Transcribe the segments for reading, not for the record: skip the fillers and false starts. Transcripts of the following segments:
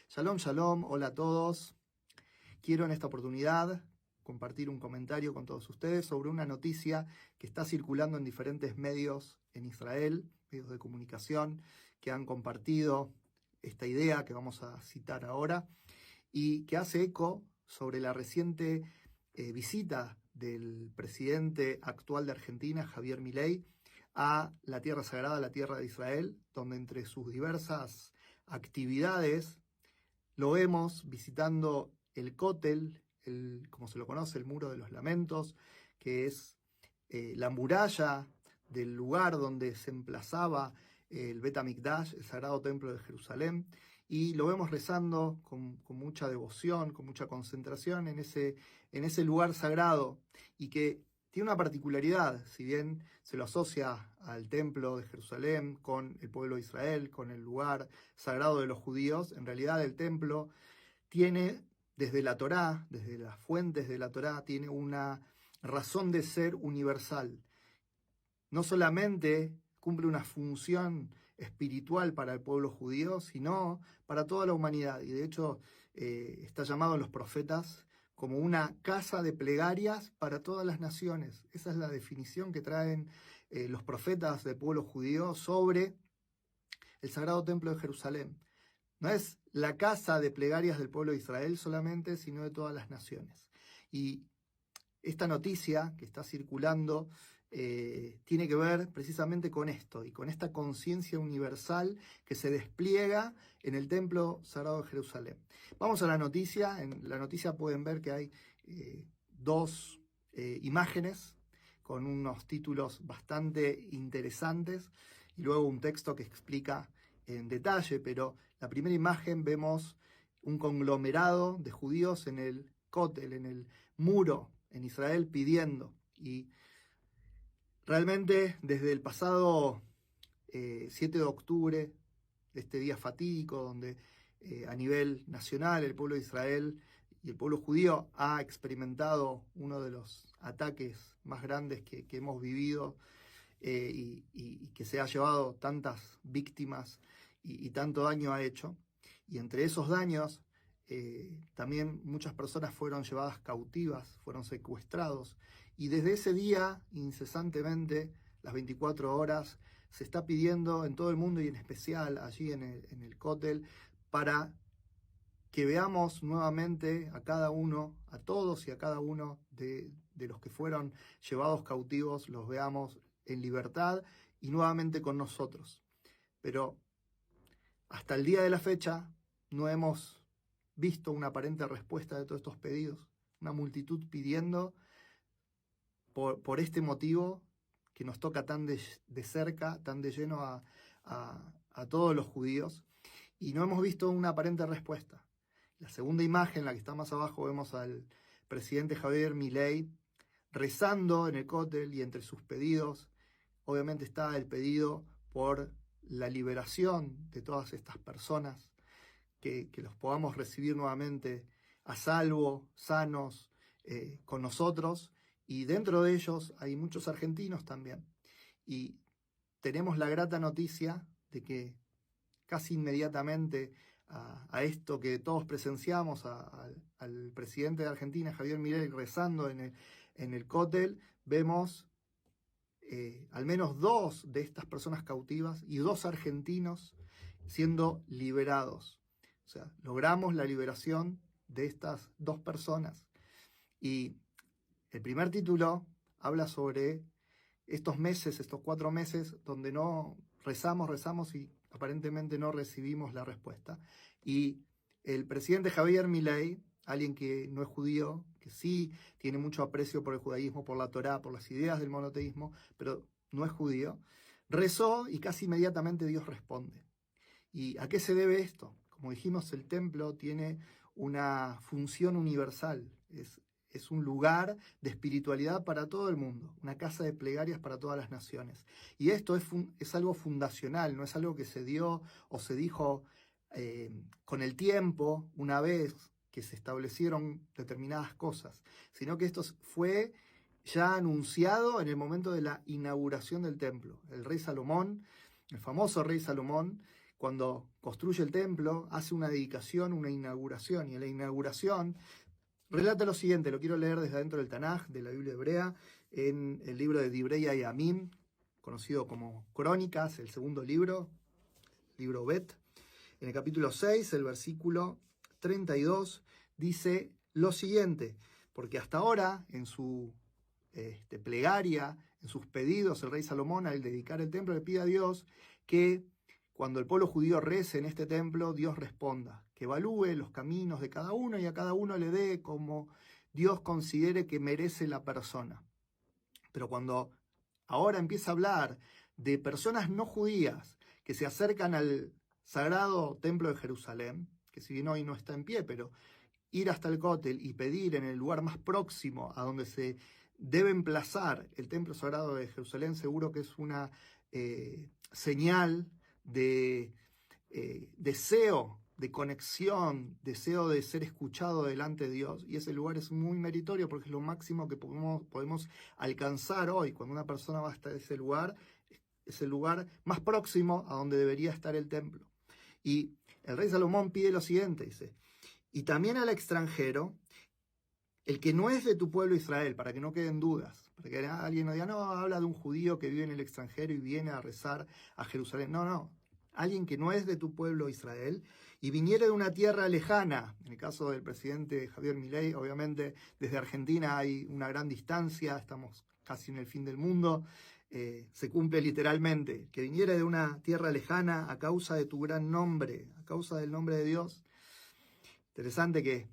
Shalom, shalom, hola a todos. Quiero en esta oportunidad compartir un comentario con todos ustedes sobre una noticia que está circulando en diferentes medios en Israel, medios de comunicación, que han compartido esta idea que vamos a citar ahora y que hace eco sobre la reciente visita del presidente actual de Argentina, Javier Milei, a la Tierra Sagrada, la Tierra de Israel, donde entre sus diversas actividades lo vemos visitando el Kotel, como se lo conoce, el Muro de los Lamentos, que es la muralla del lugar donde se emplazaba el Bet HaMikdash, el Sagrado Templo de Jerusalén, y lo vemos rezando con mucha devoción, con mucha concentración en ese lugar sagrado, y que tiene una particularidad. Si bien se lo asocia al Templo de Jerusalén con el pueblo de Israel, con el lugar sagrado de los judíos, en realidad el templo tiene, desde la Torá, desde las fuentes de la Torá, tiene una razón de ser universal. No solamente cumple una función espiritual para el pueblo judío, sino para toda la humanidad. Y de hecho está llamado en los profetas como una casa de plegarias para todas las naciones. Esa es la definición que traen los profetas del pueblo judío sobre el Sagrado Templo de Jerusalén. No es la casa de plegarias del pueblo de Israel solamente, sino de todas las naciones. Y esta noticia que está circulando tiene que ver precisamente con esto y con esta conciencia universal que se despliega en el Templo Sagrado de Jerusalén. Vamos a la noticia. En la noticia pueden ver que hay dos imágenes con unos títulos bastante interesantes y luego un texto que explica en detalle, pero la primera imagen vemos un conglomerado de judíos en el Kotel, en el muro en Israel, pidiendo. Y realmente desde el pasado 7 de octubre, este día fatídico donde a nivel nacional el pueblo de Israel y el pueblo judío ha experimentado uno de los ataques más grandes que hemos vivido y que se ha llevado tantas víctimas y tanto daño ha hecho. Y entre esos daños también muchas personas fueron llevadas cautivas, fueron secuestrados. Y desde ese día, incesantemente, las 24 horas, se está pidiendo en todo el mundo y en especial allí en el Kotel, para que veamos nuevamente a cada uno, a todos y a cada uno de los que fueron llevados cautivos, los veamos en libertad y nuevamente con nosotros. Pero hasta el día de la fecha no hemos visto una aparente respuesta de todos estos pedidos. Una multitud pidiendo por este motivo que nos toca tan de cerca, tan de lleno a todos los judíos, y no hemos visto una aparente respuesta. La segunda imagen, la que está más abajo, vemos al presidente Javier Milei rezando en el Kotel, y entre sus pedidos obviamente está el pedido por la liberación de todas estas personas, que los podamos recibir nuevamente a salvo, sanos, con nosotros, y dentro de ellos hay muchos argentinos también. Y tenemos la grata noticia de que casi inmediatamente a esto que todos presenciamos, al presidente de Argentina, Javier Milei, rezando en el Kotel, vemos al menos 2 de estas personas cautivas y 2 argentinos siendo liberados. O sea, logramos la liberación de estas 2 personas. Y el primer título habla sobre estos meses, estos 4 meses, donde no rezamos y aparentemente no recibimos la respuesta. Y el presidente Javier Milei, alguien que no es judío, que sí tiene mucho aprecio por el judaísmo, por la Torá, por las ideas del monoteísmo, pero no es judío, rezó y casi inmediatamente Dios responde. ¿Y a qué se debe esto? Como dijimos, el templo tiene una función universal, es un lugar de espiritualidad para todo el mundo, una casa de plegarias para todas las naciones. Y esto es algo fundacional, no es algo que se dio o se dijo con el tiempo, una vez que se establecieron determinadas cosas, sino que esto fue ya anunciado en el momento de la inauguración del templo. El rey Salomón, el famoso rey Salomón, cuando construye el templo, hace una dedicación, una inauguración, y en la inauguración relata lo siguiente, lo quiero leer desde adentro del Tanaj, de la Biblia hebrea, en el libro de Divrei Yamim, conocido como Crónicas, el segundo libro Bet. En el capítulo 6, el versículo 32, dice lo siguiente, porque hasta ahora, en su plegaria, en sus pedidos, el rey Salomón, al dedicar el templo, le pide a Dios que cuando el pueblo judío rece en este templo, Dios responda, que evalúe los caminos de cada uno y a cada uno le dé como Dios considere que merece la persona. Pero cuando ahora empieza a hablar de personas no judías que se acercan al sagrado templo de Jerusalén, que si bien hoy no está en pie, pero ir hasta el Cótel y pedir en el lugar más próximo a donde se debe emplazar el templo sagrado de Jerusalén, seguro que es una señal de deseo de conexión, deseo de ser escuchado delante de Dios, y ese lugar es muy meritorio porque es lo máximo que podemos alcanzar hoy. Cuando una persona va hasta ese lugar, es el lugar más próximo a donde debería estar el templo. Y el rey Salomón pide lo siguiente, dice, y también al extranjero, el que no es de tu pueblo Israel, para que no queden dudas, para que alguien no diga, no, habla de un judío que vive en el extranjero y viene a rezar a Jerusalén. No, alguien que no es de tu pueblo Israel y viniere de una tierra lejana. En el caso del presidente Javier Milei, obviamente desde Argentina hay una gran distancia, estamos casi en el fin del mundo, se cumple literalmente, que viniere de una tierra lejana a causa de tu gran nombre, a causa del nombre de Dios. Interesante que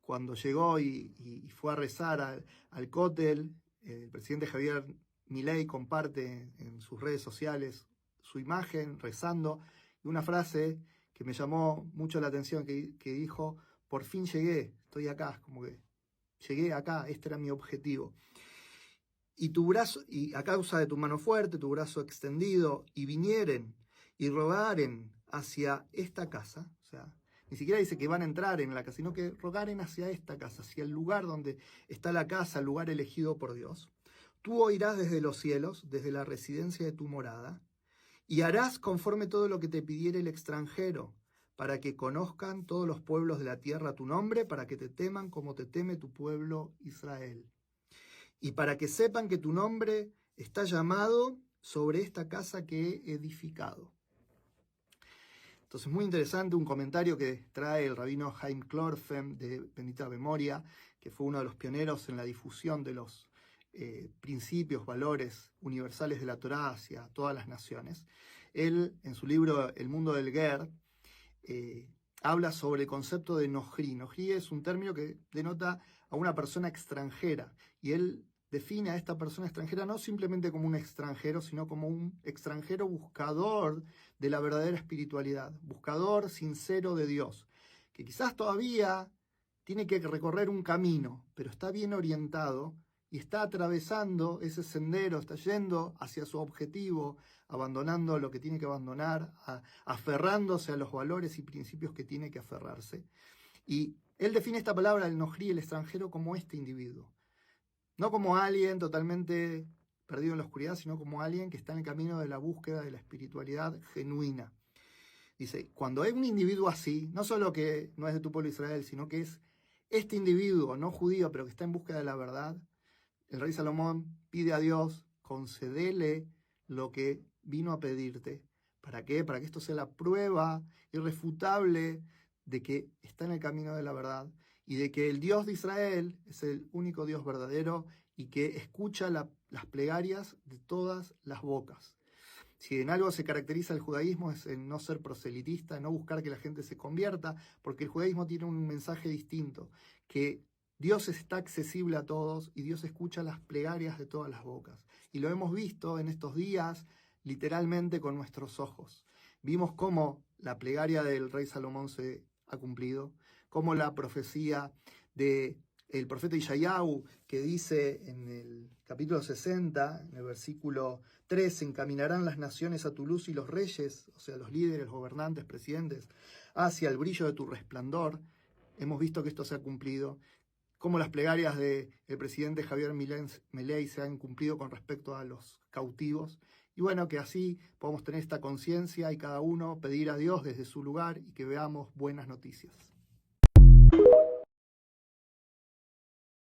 cuando llegó y fue a rezar al Cótel, el presidente Javier Milei comparte en sus redes sociales su imagen rezando, y una frase que me llamó mucho la atención, que dijo, por fin llegué, estoy acá, como que llegué acá, este era mi objetivo. Y tu brazo, y a causa de tu mano fuerte, tu brazo extendido, y vinieren y rogaren hacia esta casa, o sea, ni siquiera dice que van a entrar en la casa, sino que rogaren hacia esta casa, hacia el lugar donde está la casa, el lugar elegido por Dios. Tú oirás desde los cielos, desde la residencia de tu morada, y harás conforme todo lo que te pidiere el extranjero, para que conozcan todos los pueblos de la tierra tu nombre, para que te teman como te teme tu pueblo Israel. Y para que sepan que tu nombre está llamado sobre esta casa que he edificado. Entonces, muy interesante un comentario que trae el rabino Haim Klorfem, de bendita memoria, que fue uno de los pioneros en la difusión de los principios, valores universales de la Torá hacia todas las naciones. Él, en su libro El mundo del Ger, habla sobre el concepto de Nohri. Nohri es un término que denota a una persona extranjera, y él define a esta persona extranjera no simplemente como un extranjero, sino como un extranjero buscador de la verdadera espiritualidad, buscador sincero de Dios, que quizás todavía tiene que recorrer un camino, pero está bien orientado y está atravesando ese sendero, está yendo hacia su objetivo, abandonando lo que tiene que abandonar, aferrándose a los valores y principios que tiene que aferrarse. Y él define esta palabra, el Nohri, el extranjero, como este individuo. No como alguien totalmente perdido en la oscuridad, sino como alguien que está en el camino de la búsqueda de la espiritualidad genuina. Dice, cuando hay un individuo así, no solo que no es de tu pueblo Israel, sino que es este individuo no judío, pero que está en búsqueda de la verdad, el rey Salomón pide a Dios, concedele lo que vino a pedirte. ¿Para qué? Para que esto sea la prueba irrefutable de que está en el camino de la verdad, y de que el Dios de Israel es el único Dios verdadero y que escucha las plegarias de todas las bocas. Si en algo se caracteriza el judaísmo es en no ser proselitista, en no buscar que la gente se convierta, porque el judaísmo tiene un mensaje distinto, que Dios está accesible a todos y Dios escucha las plegarias de todas las bocas. Y lo hemos visto en estos días literalmente con nuestros ojos. Vimos cómo la plegaria del rey Salomón se ha cumplido, como la profecía del profeta Yeshayahu, que dice en el capítulo 60, en el versículo 3, encaminarán las naciones a tu luz y los reyes, o sea, los líderes, gobernantes, presidentes, hacia el brillo de tu resplandor. Hemos visto que esto se ha cumplido, como las plegarias del presidente Javier Milei se han cumplido con respecto a los cautivos, Y bueno, que así podamos tener esta conciencia y cada uno pedir a Dios desde su lugar y que veamos buenas noticias.